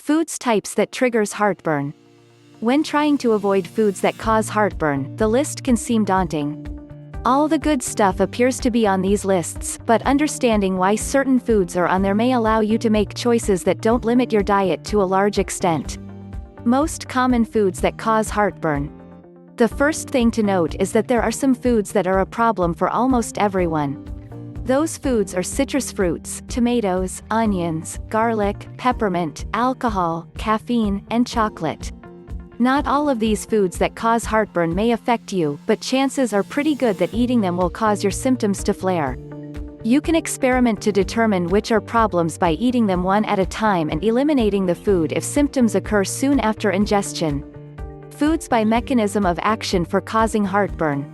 Foods types that triggers heartburn. When trying to avoid foods that cause heartburn, the list can seem daunting. All the good stuff appears to be on these lists, but understanding why certain foods are on there may allow you to make choices that don't limit your diet to a large extent. Most common foods that cause heartburn. The first thing to note is that there are some foods that are a problem for almost everyone. Those foods are citrus fruits, tomatoes, onions, garlic, peppermint, alcohol, caffeine, and chocolate. Not all of these foods that cause heartburn may affect you, but chances are pretty good that eating them will cause your symptoms to flare. You can experiment to determine which are problems by eating them one at a time and eliminating the food if symptoms occur soon after ingestion. Foods by mechanism of action for causing heartburn.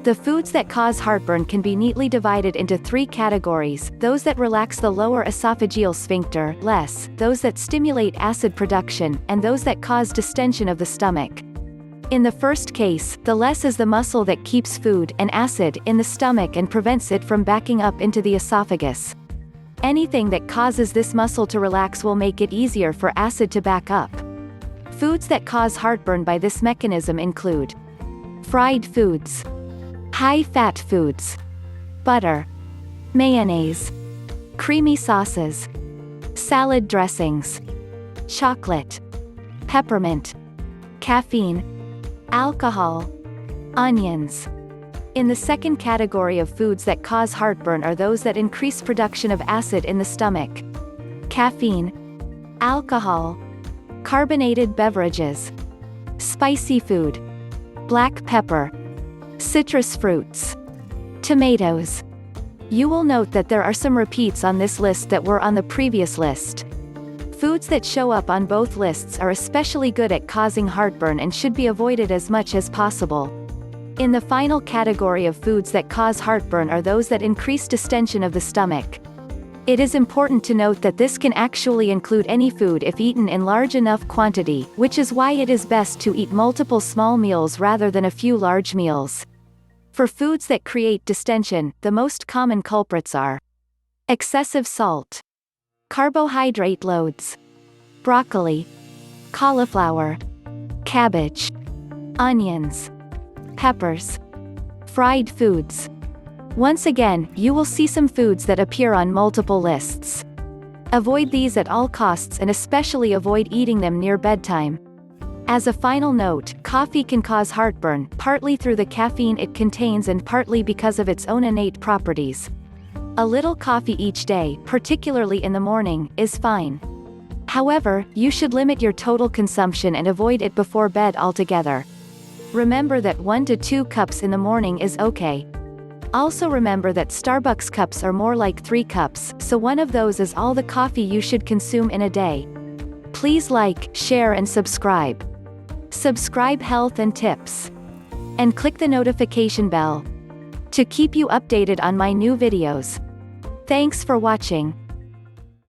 The foods that cause heartburn can be neatly divided into three categories: those that relax the lower esophageal sphincter, less, those that stimulate acid production, and those that cause distension of the stomach. In the first case, the less is the muscle that keeps food and acid in the stomach and prevents it from backing up into the esophagus. Anything that causes this muscle to relax will make it easier for acid to back up. Foods that cause heartburn by this mechanism include fried foods, high-fat foods, butter, mayonnaise, creamy sauces, salad dressings, chocolate, peppermint, caffeine, alcohol, onions. In the second category of foods that cause heartburn are those that increase production of acid in the stomach. Caffeine, alcohol, carbonated beverages, spicy food, black pepper, citrus fruits, tomatoes. You will note that there are some repeats on this list that were on the previous list. Foods that show up on both lists are especially good at causing heartburn and should be avoided as much as possible. In the final category of foods that cause heartburn are those that increase distension of the stomach. It is important to note that this can actually include any food if eaten in large enough quantity, which is why it is best to eat multiple small meals rather than a few large meals. For foods that create distension, the most common culprits are excessive salt, carbohydrate loads, broccoli, cauliflower, cabbage, onions, peppers, fried foods. Once again, you will see some foods that appear on multiple lists. Avoid these at all costs and especially avoid eating them near bedtime. As a final note, coffee can cause heartburn, partly through the caffeine it contains and partly because of its own innate properties. A little coffee each day, particularly in the morning, is fine. However, you should limit your total consumption and avoid it before bed altogether. Remember that 1 to 2 cups in the morning is okay. Also remember that Starbucks cups are more like 3 cups, so one of those is all the coffee you should consume in a day. Please like, share and subscribe. Subscribe Health and Tips. And click the notification bell to keep you updated on my new videos. Thanks for watching.